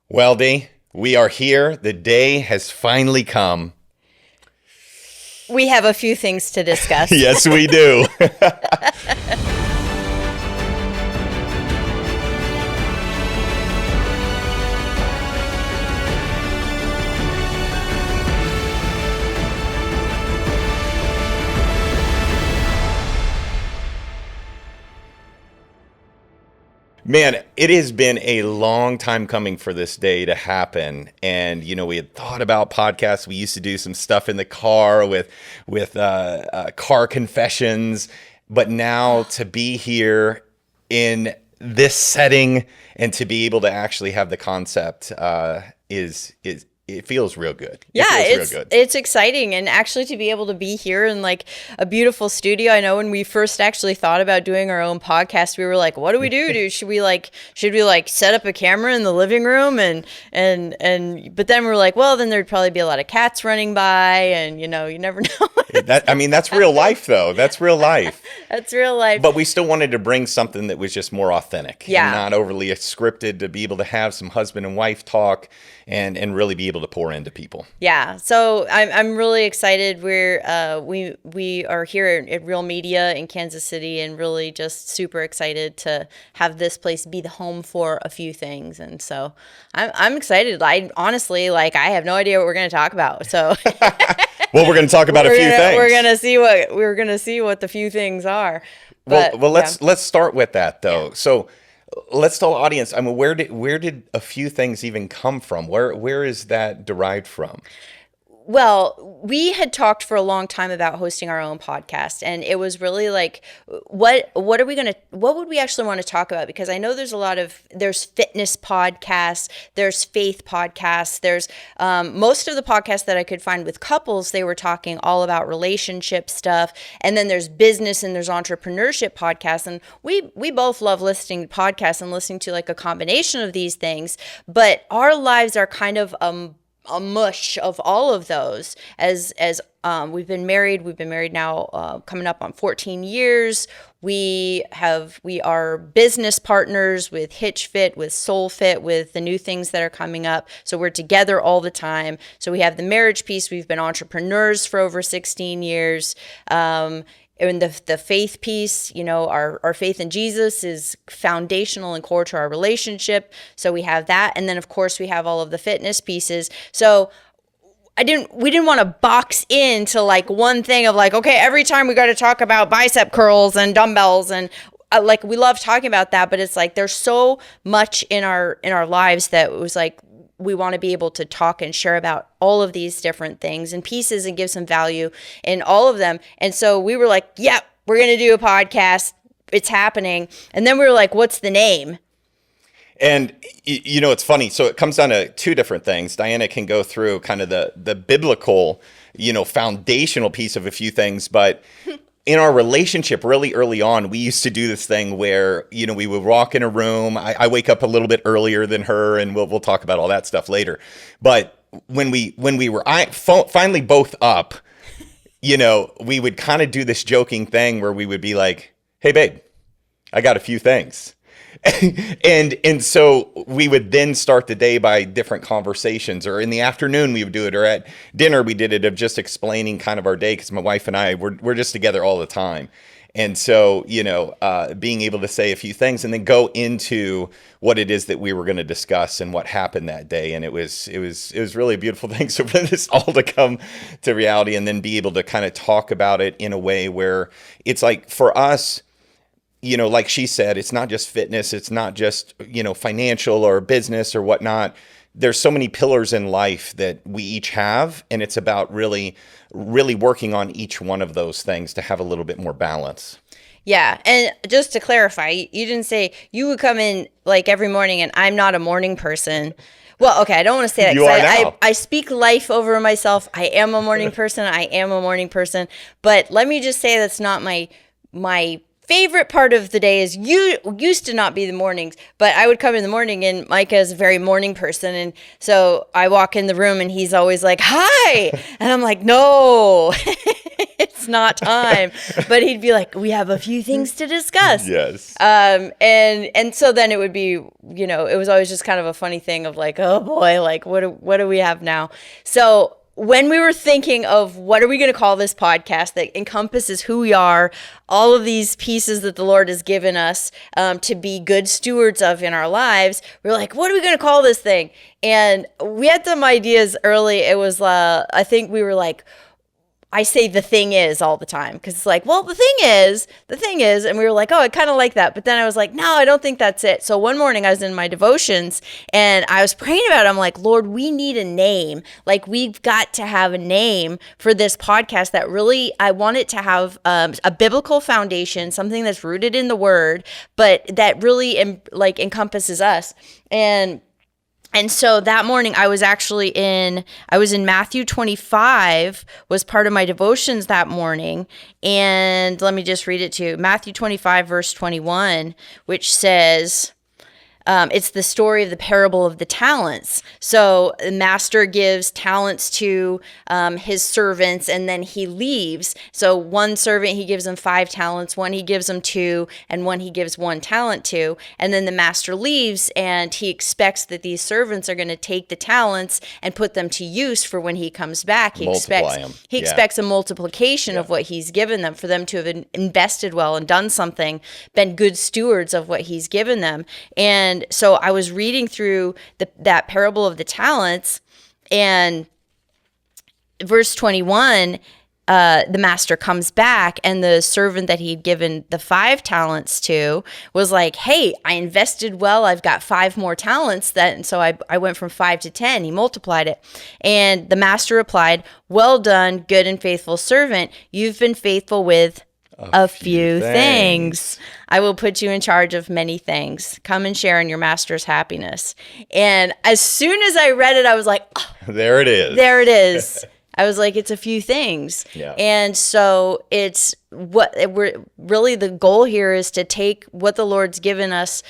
Well, Dee, we are here. The day has finally come. We have a few things to discuss. Yes, we do. Man, it has been a long time coming for this day to happen. And, we had thought about podcasts. We used to do some stuff in the car with car confessions. But now to be here in this setting and to be able to actually have the concept it feels real good. It's exciting. And actually to be able to be here in like a beautiful studio. I know when we first actually thought about doing our own podcast, we were like, what do we do? Should we set up a camera in the living room? But then we're like, well, then there'd probably be a lot of cats running by and you never know. That's real life though. That's real life. That's real life. But we still wanted to bring something that was just more authentic. Yeah. And not overly scripted, to be able to have some husband and wife talk and really be able to pour into people. Yeah, so I'm really excited. We are here at Real Media in Kansas City, and really just super excited to have this place be the home for a few things. And so I'm excited. I honestly I have no idea what we're going to talk about. So well, we're going to talk about a few things. We're going to see what the few things are. But, let's start with that though. Yeah. So let's tell the audience, where did a few things even come from? Where is that derived from? Well, we had talked for a long time about hosting our own podcast, and it was really like, what would we actually want to talk about? Because I know there's fitness podcasts, there's faith podcasts, there's most of the podcasts that I could find with couples, they were talking all about relationship stuff, and then there's business and there's entrepreneurship podcasts, and we both love listening to podcasts and listening to like a combination of these things, but our lives are kind of a mush of all of those. As we've been married now coming up on 14 years. We are business partners with Hitch Fit, with Soul Fit, with the new things that are coming up. So we're together all the time. So we have the marriage piece. We've been entrepreneurs for over 16 years. And the faith piece, our faith in Jesus is foundational and core to our relationship. So we have that. And then, of course, we have all of the fitness pieces. So we didn't want to box into like one thing of like, okay, every time we got to talk about bicep curls and dumbbells and we love talking about that. But it's like there's so much in our lives that it was like, we want to be able to talk and share about all of these different things and pieces and give some value in all of them. And so we were like, yep, we're going to do a podcast. It's happening. And then we were like, what's the name? And, it's funny. So it comes down to two different things. Diana can go through kind of the biblical, foundational piece of a few things, but in our relationship, really early on, we used to do this thing where, we would walk in a room. I wake up a little bit earlier than her, and we'll talk about all that stuff later. But when we were finally both up, we would kind of do this joking thing where we would be like, "Hey, babe, I got a few things." and so we would then start the day by different conversations, or in the afternoon we would do it, or at dinner we did it of just explaining kind of our day, because my wife and I we're just together all the time. And so, being able to say a few things and then go into what it is that we were going to discuss and what happened that day. And it was really a beautiful thing. So for this all to come to reality and then be able to kind of talk about it in a way where it's like, for us, like she said, it's not just fitness. It's not just, financial or business or whatnot. There's so many pillars in life that we each have. And it's about really, really working on each one of those things to have a little bit more balance. Yeah. And just to clarify, you didn't say you would come in like every morning and I'm not a morning person. Well, okay, I don't want to say that because I speak life over myself. I am a morning person. But let me just say that's not my favorite part of the day. Is you used to not be the mornings, but I would come in the morning, and Micah is a very morning person, and so I walk in the room and he's always like, "Hi," and I'm like, "No." It's it's not time. But he'd be like, we have a few things to discuss. Yes. And so then it would be, it was always just kind of a funny thing of like, oh boy, like what do we have now? So when we were thinking of what are we going to call this podcast that encompasses who we are, all of these pieces that the Lord has given us to be good stewards of in our lives, we were like, what are we going to call this thing? And we had some ideas early. It was, I think we were like, I say the thing is all the time because it's like, well, the thing is, and we were like, oh, I kind of like that. But then I was like, no, I don't think that's it. So one morning I was in my devotions and I was praying about it. I'm like, Lord, we need a name. Like we've got to have a name for this podcast that really, I want it to have a biblical foundation, something that's rooted in the word, but that really encompasses us. And so that morning I was in Matthew 25, was part of my devotions that morning. And let me just read it to you. Matthew 25, verse 21, which says, it's the story of the parable of the talents. So the master gives talents to his servants and then he leaves. So one servant, he gives them 5 talents, one he gives them 2, and one he gives 1 talent to. And then the master leaves and he expects that these servants are going to take the talents and put them to use for when he comes back. He expects a multiplication of what he's given them, for them to have invested well and done something, been good stewards of what he's given them. And so I was reading through that parable of the talents, and verse 21, the master comes back, and the servant that he'd given the 5 talents to was like, hey, I invested well. I've got 5 more talents. And so I went from 5 to 10. He multiplied it. And the master replied, well done, good and faithful servant. You've been faithful with a few things. I will put you in charge of many things. Come and share in your master's happiness. And as soon as I read it, I was like, oh, there it is. There it is. I was like, it's a few things. Yeah. And so it's the goal here is to take what the Lord's given us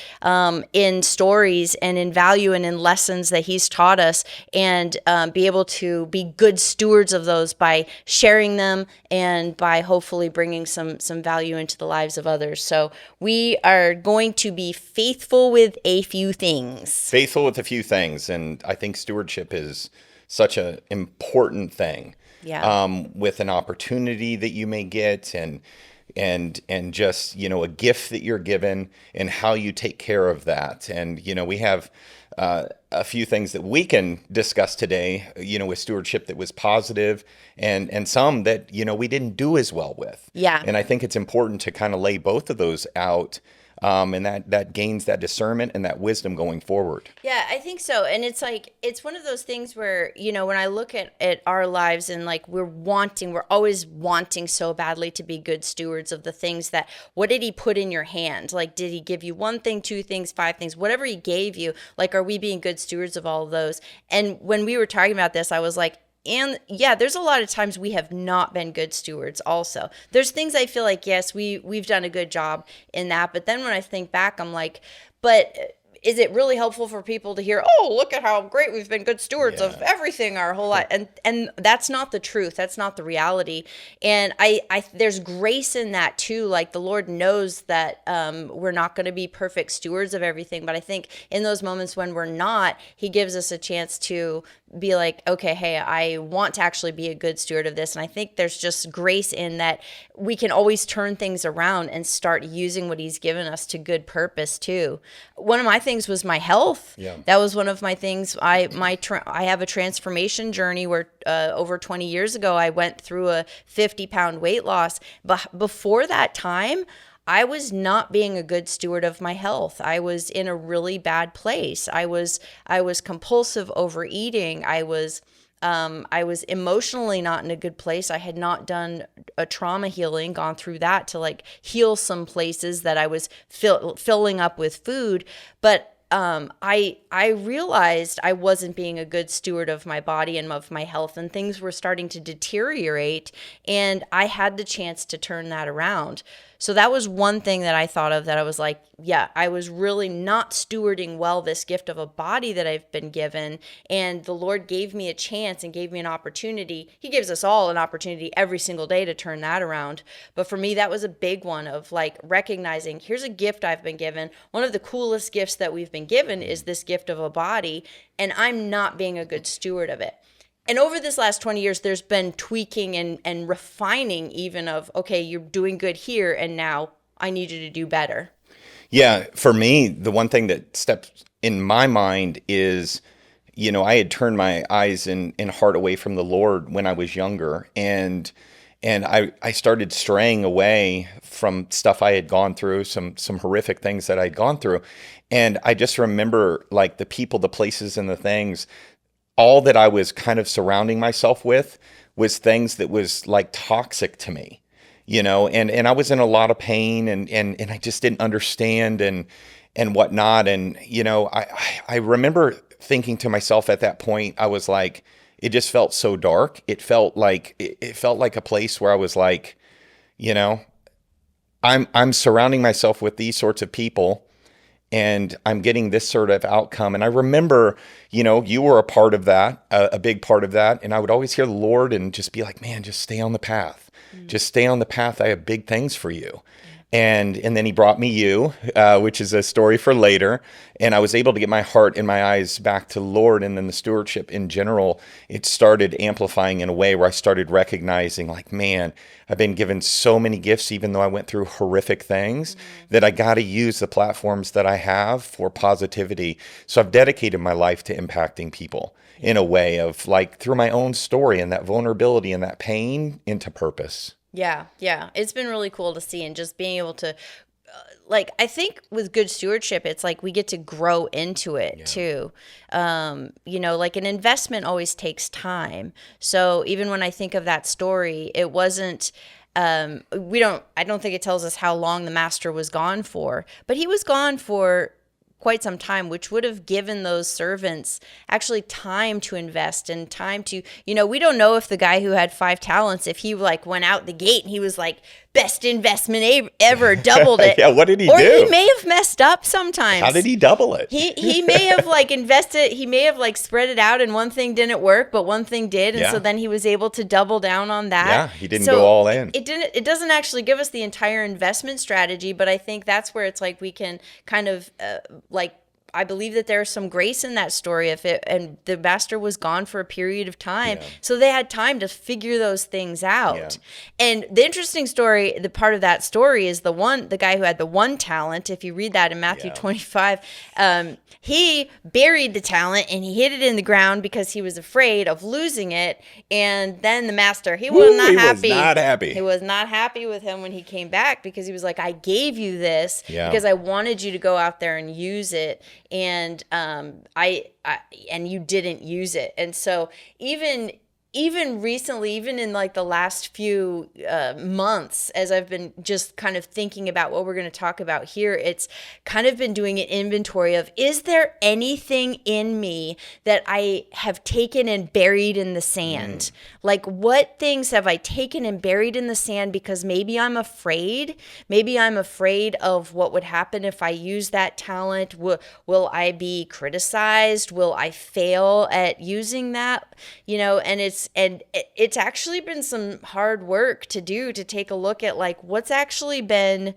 in stories and in value and in lessons that he's taught us, and be able to be good stewards of those by sharing them and by hopefully bringing some value into the lives of others. So we are going to be faithful with a few things. Faithful with a few things. And I think stewardship is such an important thing. Yeah. With an opportunity that you may get and just, a gift that you're given and how you take care of that. And, we have a few things that we can discuss today, with stewardship that was positive and some that, we didn't do as well with. Yeah. And I think it's important to kind of lay both of those out. And that gains that discernment and that wisdom going forward. Yeah, I think so. And it's like, it's one of those things where, when I look at our lives and like we're always wanting so badly to be good stewards of the things that, what did he put in your hand? Like, did he give you 1 thing, 2 things, 5 things, whatever he gave you, like, are we being good stewards of all of those? And when we were talking about this, I was like, and yeah, there's a lot of times we have not been good stewards also. There's things I feel like, yes, we've done a good job in that. But then when I think back, I'm like, but is it really helpful for people to hear, oh, look at how great we've been good stewards of everything our whole life? And that's not the truth. That's not the reality. And I there's grace in that too. Like the Lord knows that we're not going to be perfect stewards of everything. But I think in those moments when we're not, he gives us a chance to be like, okay, hey, I want to actually be a good steward of this. And I think there's just grace in that we can always turn things around and start using what he's given us to good purpose too. One of my things was my health. Yeah. That was one of my things. I have a transformation journey where over 20 years ago, I went through a 50-pound weight loss. But before that time, I was not being a good steward of my health. I was in a really bad place. I was compulsive overeating. I was emotionally not in a good place. I had not done a trauma healing, gone through that to like heal some places that I was filling up with food. But I realized I wasn't being a good steward of my body and of my health, and things were starting to deteriorate, and I had the chance to turn that around. So that was one thing that I thought of, that I was like, yeah, I was really not stewarding well this gift of a body that I've been given. And the Lord gave me a chance and gave me an opportunity. He gives us all an opportunity every single day to turn that around. But for me, that was a big one of like recognizing, here's a gift I've been given. One of the coolest gifts that we've been given is this gift of a body, and I'm not being a good steward of it. And over this last 20 years, there's been tweaking and refining even of, okay, you're doing good here, and now I need you to do better. Yeah, for me, the one thing that steps in my mind is, I had turned my eyes and heart away from the Lord when I was younger, and I started straying away from stuff I had gone through, some horrific things that I'd gone through. And I just remember like the people, the places, and the things, all that I was kind of surrounding myself with was things that was like toxic to me, and I was in a lot of pain, and I just didn't understand and whatnot. And, I remember thinking to myself at that point, I was like, it just felt so dark. It felt like a place where I was like, I'm surrounding myself with these sorts of people, and I'm getting this sort of outcome. And I remember, you were a part of that, a big part of that. And I would always hear the Lord and just be like, man, just stay on the path. Just stay on the path. I have big things for you. And then he brought me you, which is a story for later. And I was able to get my heart and my eyes back to the Lord. And then the stewardship in general, it started amplifying in a way where I started recognizing like, man, I've been given so many gifts, even though I went through horrific things, that I got to use the platforms that I have for positivity. So I've dedicated my life to impacting people in a way of like through my own story and that vulnerability and that pain into purpose. Yeah. It's been really cool to see, and just being able to, I think with good stewardship, it's like we get to grow into it too. Like an investment always takes time. So even when I think of that story, it wasn't, I don't think it tells us how long the master was gone for, but he was gone for quite some time, which would have given those servants actually time to invest and time to, we don't know if the guy who had 5 talents, if he like went out the gate and he was like, best investment ever, doubled it. Yeah, what did he do? Or he may have messed up sometimes. How did he double it? He may have like invested, he may have like spread it out, and one thing didn't work, but one thing did. And so then he was able to double down on that. Yeah, he didn't go all in. It doesn't actually give us the entire investment strategy, but I think that's where it's like we can kind of I believe that there's some grace in that story of it, and the master was gone for a period of time. Yeah. So they had time to figure those things out. Yeah. And the interesting story, the part of that story is the guy who had the 1 talent. If you read that in Matthew 25, he buried the talent and he hid it in the ground because he was afraid of losing it. And then the master, he was not happy. He was not happy with him when he came back, because he was like, I gave you this because I wanted you to go out there and use it. And and you didn't use it. And so even recently, even in like the last few months, as I've been just kind of thinking about what we're going to talk about here, it's kind of been doing an inventory of, is there anything in me that I have taken and buried in the sand? Like, what things have I taken and buried in the sand because maybe I'm afraid? Maybe I'm afraid of what would happen if I use that talent. Will I be criticized? Will I fail at using that? And it's actually been some hard work to do, to take a look at like what's actually been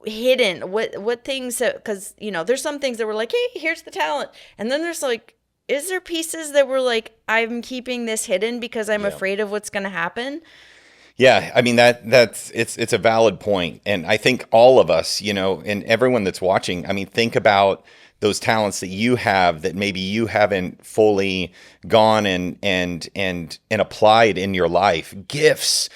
hidden, what things, because there's some things that were like, hey, here's the talent, and then there's like, is there pieces that were like, I'm keeping this hidden because I'm afraid of what's going to happen? Yeah, I mean it's a valid point, and I think all of us, and everyone that's watching, I mean, think about those talents that you have that maybe you haven't fully gone and applied in your life. Gifts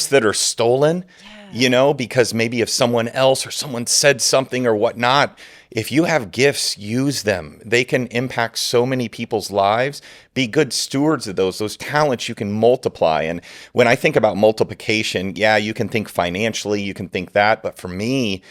that are stolen, because maybe if someone else or someone said something or whatnot. If you have gifts, use them. They can impact so many people's lives. Be good stewards of those talents you can multiply. And when I think about multiplication, you can think financially, you can think that. But for me,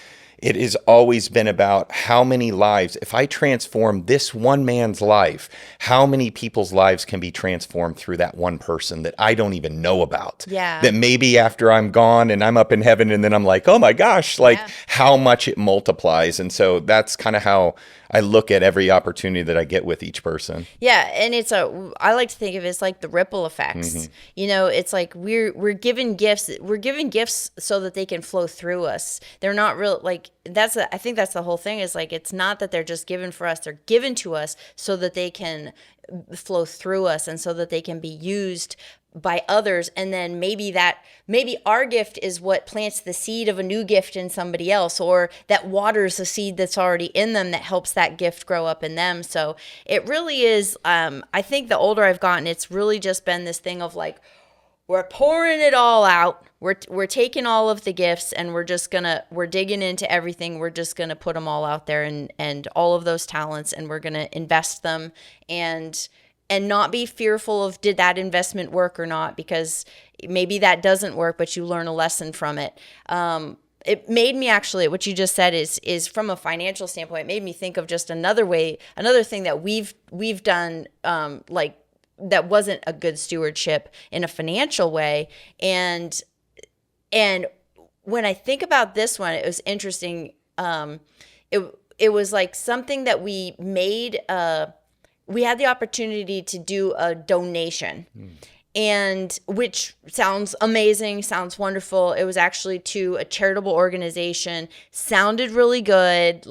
it has always been about how many lives, if I transform this one man's life, how many people's lives can be transformed through that one person that I don't even know about. Yeah. That maybe after I'm gone and I'm up in heaven and then I'm like, oh my gosh, like Yeah. how much it multiplies. And so that's kind of how I look at every opportunity that I get with each person. Yeah, and I like to think of it as like the ripple effects. You know, it's like we're given gifts. We're given gifts so that they can flow through us. They're not real like I think that's the whole thing is like it's not that they're just given for us. They're given to us so that they can flow through us and so that they can be used by others, and then maybe our gift is what plants the seed of a new gift in somebody else, or that waters a seed that's already in them that helps that gift grow up in them. So it really is, I think the older I've gotten, it's really just been this thing of like, we're pouring it all out. We're taking all of the gifts and we're digging into everything. We're just gonna put them all out there and all of those talents, and we're gonna invest them and not be fearful of did that investment work or not, because maybe that doesn't work, but you learn a lesson from it. It made me actually, what you just said is from a financial standpoint, it made me think of just another thing that we've done, like that wasn't a good stewardship in a financial way. And when I think about this one, it was interesting. It was like something that we made, we had the opportunity to do a donation, and which sounds amazing, sounds wonderful. It was actually to a charitable organization, sounded really good,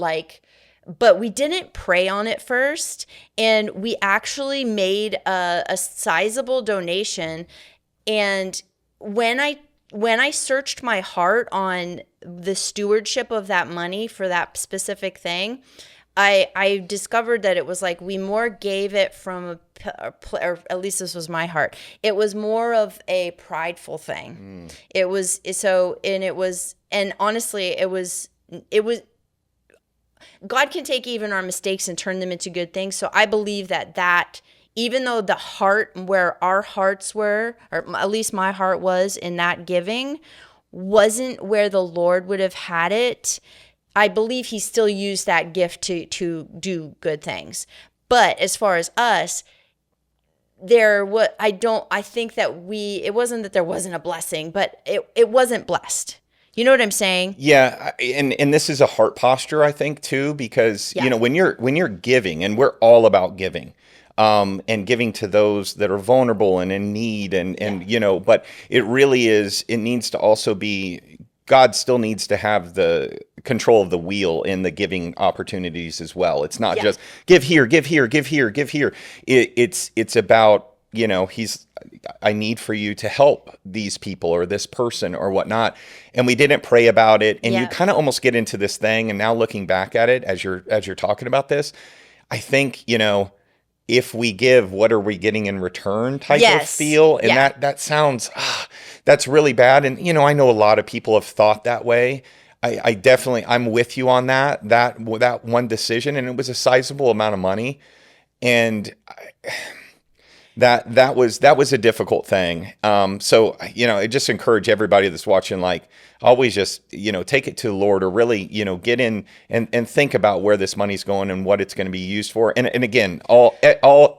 but we didn't pray on it first, and we actually made a sizable donation. And when I searched my heart on the stewardship of that money for that specific thing, I discovered that it was like we more gave it from or at least this was my heart. It was more of a prideful thing. It was and honestly, it was God can take even our mistakes and turn them into good things. So I believe that even though the heart where our hearts were, or at least my heart was in that giving, wasn't where the Lord would have had it, I believe he still used that gift to do good things. But as far as us, I think that it wasn't that there wasn't a blessing, but it wasn't blessed. You know what I'm saying? Yeah, and this is a heart posture, I think, too, because you know when you're giving, and we're all about giving, and giving to those that are vulnerable and in need, and you know, but it really is. It needs to also be. God still needs to have the control of the wheel in the giving opportunities as well. It's not just give here, give here, give here, give here. It's about, you know, I need for you to help these people or this person or whatnot. And we didn't pray about it. And you kind of almost get into this thing. And now looking back at it as you're talking about this, I think, you know, if we give, what are we getting in return type of feel? And that sounds, that's really bad. And, you know, I know a lot of people have thought that way. I definitely, I'm with you on that one decision. And it was a sizable amount of money. And that was a difficult thing. So, you know, I just encourage everybody that's watching, like, always just, you know, take it to the Lord, or really, you know, get in and think about where this money's going and what it's going to be used for. And again,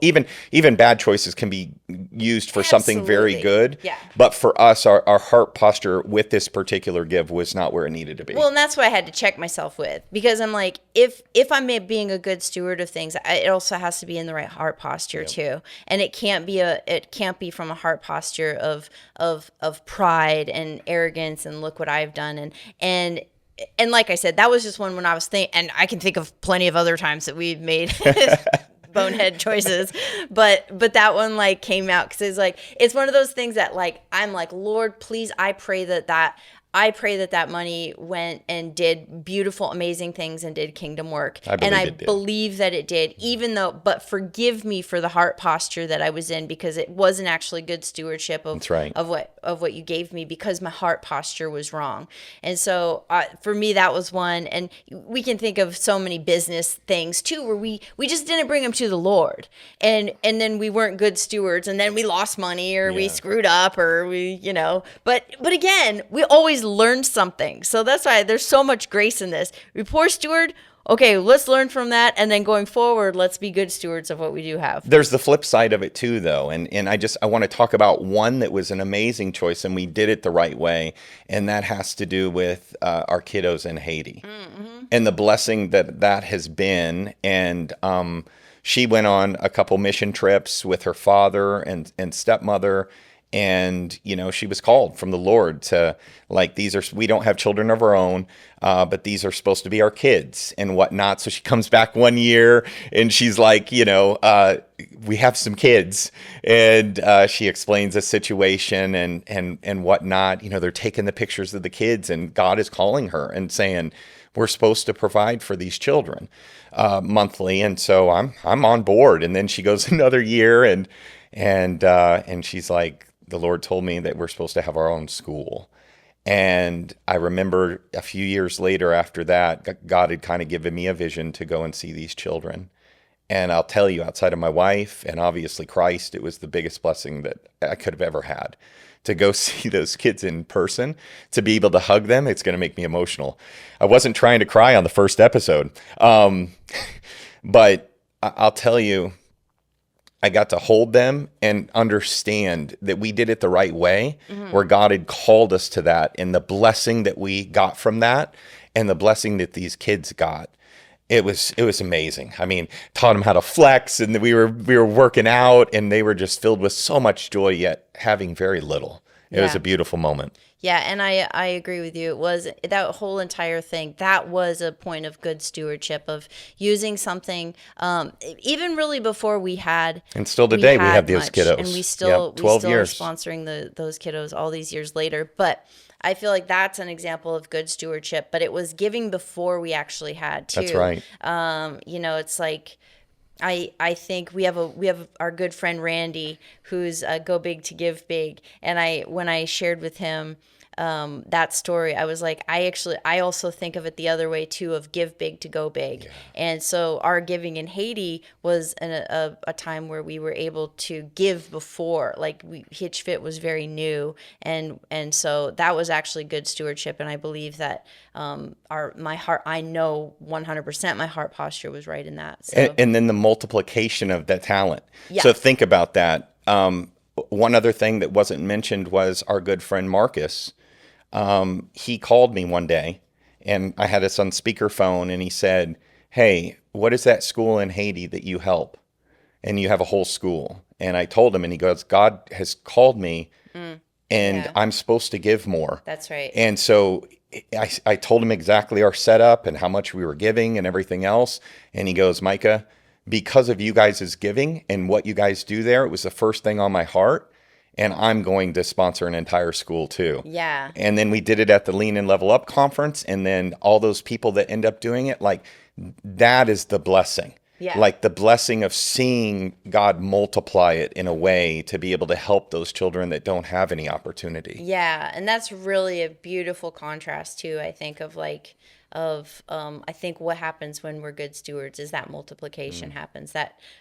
even bad choices can be used for something very good. Yeah. But for us, our heart posture with this particular give was not where it needed to be. Well, and that's what I had to check myself with, because I'm like, if I'm being a good steward of things, it also has to be in the right heart posture too. And it can't be from a heart posture of pride and arrogance and look what I've done. And like I said, that was just one when I was thinking, and I can think of plenty of other times that we've made bonehead choices, but that one like came out because it's one of those things that like, I'm like, Lord, please, I pray that money went and did beautiful, amazing things and did kingdom work. I believe that it did, but forgive me for the heart posture that I was in, because it wasn't actually good stewardship of what you gave me, because my heart posture was wrong. And so for me, that was one. And we can think of so many business things too, where we just didn't bring them to the Lord. And then we weren't good stewards, and then we lost money, or we screwed up, or we, you know, but again, we always always learn something. So that's why there's so much grace in this. We poor steward. Okay, let's learn from that, and then going forward, let's be good stewards of what we do have. There's the flip side of it too, though, and I want to talk about one that was an amazing choice, and we did it the right way, and that has to do with our kiddos in Haiti, and the blessing that has been. And she went on a couple mission trips with her father and stepmother. And, she was called from the Lord to, like, we don't have children of our own, but these are supposed to be our kids and whatnot. So she comes back one year and she's like, we have some kids. And she explains the situation and whatnot. They're taking the pictures of the kids, and God is calling her and saying, we're supposed to provide for these children monthly. And so I'm on board. And then she goes another year and she's like, the Lord told me that we're supposed to have our own school. And I remember a few years later after that, God had kind of given me a vision to go and see these children. And I'll tell you, outside of my wife and obviously Christ, it was the biggest blessing that I could have ever had. To go see those kids in person, to be able to hug them, it's going to make me emotional. I wasn't trying to cry on the first episode. But I'll tell you, I got to hold them and understand that we did it the right way, where God had called us to that, and the blessing that we got from that and the blessing that these kids got. It was amazing. I mean, taught them how to flex, and we were working out, and they were just filled with so much joy, yet having very little. It was a beautiful moment. Yeah, and I agree with you. It was that whole entire thing. That was a point of good stewardship, of using something, even really before we had. And still today we have those kiddos. And we still 12 years. are sponsoring those kiddos all these years later. But I feel like that's an example of good stewardship. But it was giving before we actually had too. That's right. It's like, I think we have our good friend Randy, who's Go Big to Give Big, and when I shared with him that story, I was like, I also think of it the other way too, of give big to go big. Yeah. And so our giving in Haiti was a time where we were able to give before, like Hitch Fit was very new, and so that was actually good stewardship. And I believe that my heart, I know 100% my heart posture was right in that. So. And then the multiplication of that talent. Yeah. So think about that. One other thing that wasn't mentioned was our good friend Marcus. He called me one day, and I had us on speakerphone, and he said, "Hey, what is that school in Haiti that you help? And you have a whole school." And I told him, and he goes, "God has called me, and I'm supposed to give more." That's right. And so I told him exactly our setup and how much we were giving and everything else. And he goes, "Micah, because of you guys' giving and what you guys do there, it was the first thing on my heart. And I'm going to sponsor an entire school too." Yeah. And then we did it at the Lean and Level Up conference. And then all those people that end up doing it, like, that is the blessing. Yeah. Like the blessing of seeing God multiply it in a way to be able to help those children that don't have any opportunity. Yeah. And that's really a beautiful contrast too, I think, I think what happens when we're good stewards is that multiplication happens.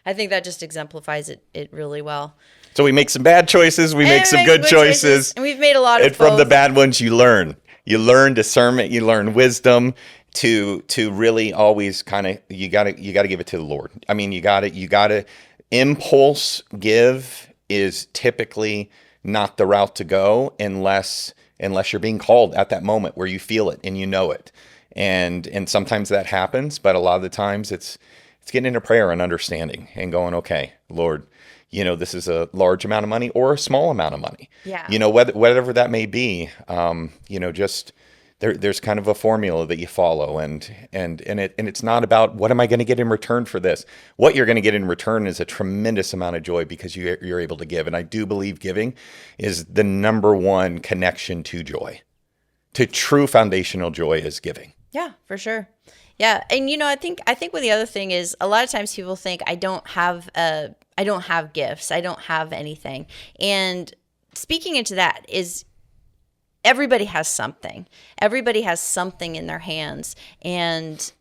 I think that just exemplifies it really well. So we make some bad choices, we make some good choices. And we've made a lot of And from the both. bad ones you learn. You learn discernment, you learn wisdom to really always kind of, you gotta give it to the Lord. I mean, you gotta impulse give is typically not the route to go unless you're being called at that moment where you feel it and you know it. And sometimes that happens, but a lot of the times it's getting into prayer and understanding and going, okay, Lord, this is a large amount of money or a small amount of money. Yeah. Whatever that may be, just there's kind of a formula that you follow, and it's not about what am I going to get in return for this. What you're going to get in return is a tremendous amount of joy because you're able to give. And I do believe giving is the number one connection to joy, to true foundational joy is giving. Yeah, for sure. Yeah, and I think what the other thing is, a lot of times people think I don't have gifts, I don't have anything. And speaking into that is everybody has something. Everybody has something in their hands, and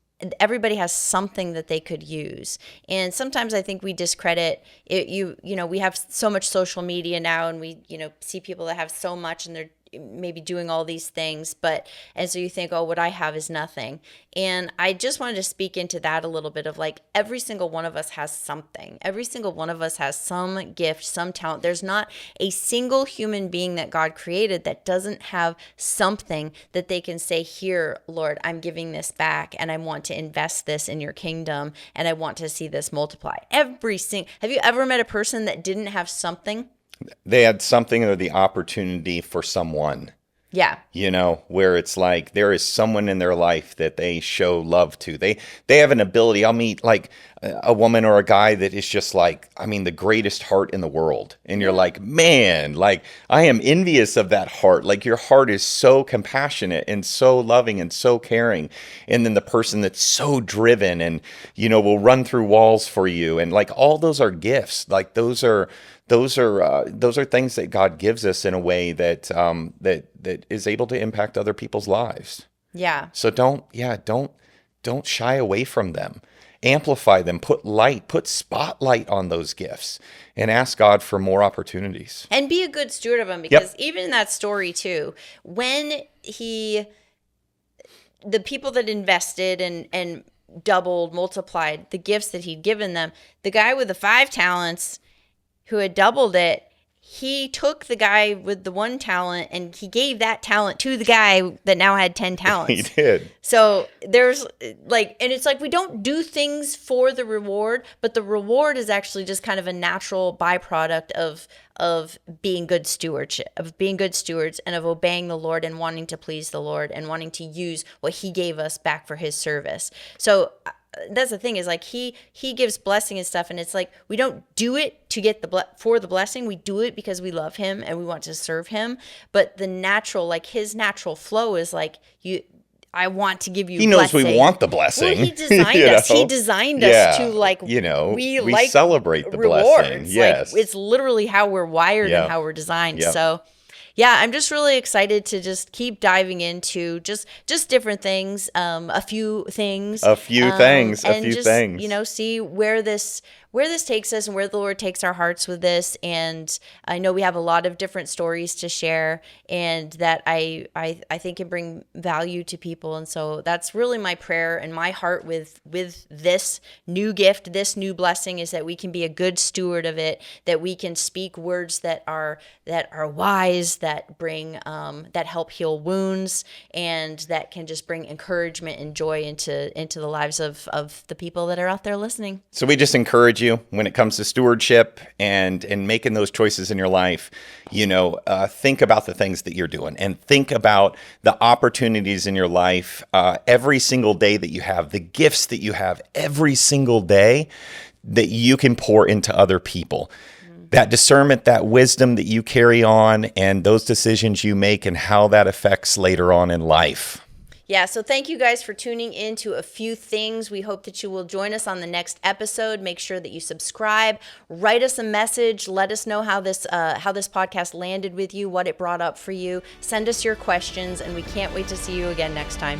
everybody has something that they could use. And sometimes I think we discredit it. We have so much social media now, and we see people that have so much, and maybe doing all these things, and so you think, oh, what I have is nothing. And I just wanted to speak into that a little bit of like, every single one of us has something. Every single one of us has some gift, some talent. There's not a single human being that God created that doesn't have something that they can say, here, Lord, I'm giving this back, and I want to invest this in your kingdom, and I want to see this multiply. Have you ever met a person that didn't have something? They had something or the opportunity for someone. Yeah. Where it's like there is someone in their life that they show love to. They have an ability. I'll meet like a woman or a guy that is just like, I mean, the greatest heart in the world. And you're like, man, like I am envious of that heart. Like your heart is so compassionate and so loving and so caring. And then the person that's so driven and, will run through walls for you. And like all those are gifts. Like those are things that God gives us in a way that that is able to impact other people's lives. Yeah. So don't shy away from them. Amplify them. Put spotlight on those gifts, and ask God for more opportunities. And be a good steward of them, because even in that story too, when the people that invested and doubled, multiplied the gifts that he'd given them, the guy with the 5 talents who had doubled it, he took the guy with the 1 talent and he gave that talent to the guy that now had 10 talents. He did. So there's like, and it's like we don't do things for the reward, but the reward is actually just kind of a natural byproduct of being good stewardship, of being good stewards, and of obeying the Lord and wanting to please the Lord and wanting to use what he gave us back for his service. So that's the thing, is like he gives blessing and stuff, and it's like we don't do it to get for the blessing. We do it because we love him and we want to serve him. But the natural, like his natural flow is like, I want to give you. He knows blessing. We want the blessing. Well, he designed us. He designed us to like, we like celebrate the rewards. blessing. Yes, like, it's literally how we're wired and how we're designed. So. Yeah, I'm just really excited to just keep diving into just different things, a few things, and just, see where this takes us and where the Lord takes our hearts with this. And I know we have a lot of different stories to share, and that I think can bring value to people. And so that's really my prayer and my heart with this new gift, this new blessing, is that we can be a good steward of it, that we can speak words that are wise, that bring that help heal wounds, and that can just bring encouragement and joy into the lives of the people that are out there listening. So we just encourage you, when it comes to stewardship and making those choices in your life, think about the things that you're doing, and think about the opportunities in your life every single day that you have, the gifts that you have every single day that you can pour into other people. That discernment, that wisdom that you carry on, and those decisions you make, and how that affects later on in life. Yeah, so thank you guys for tuning in to A Few Things. We hope that you will join us on the next episode. Make sure that you subscribe, write us a message, let us know how this podcast landed with you, what it brought up for you. Send us your questions, and we can't wait to see you again next time.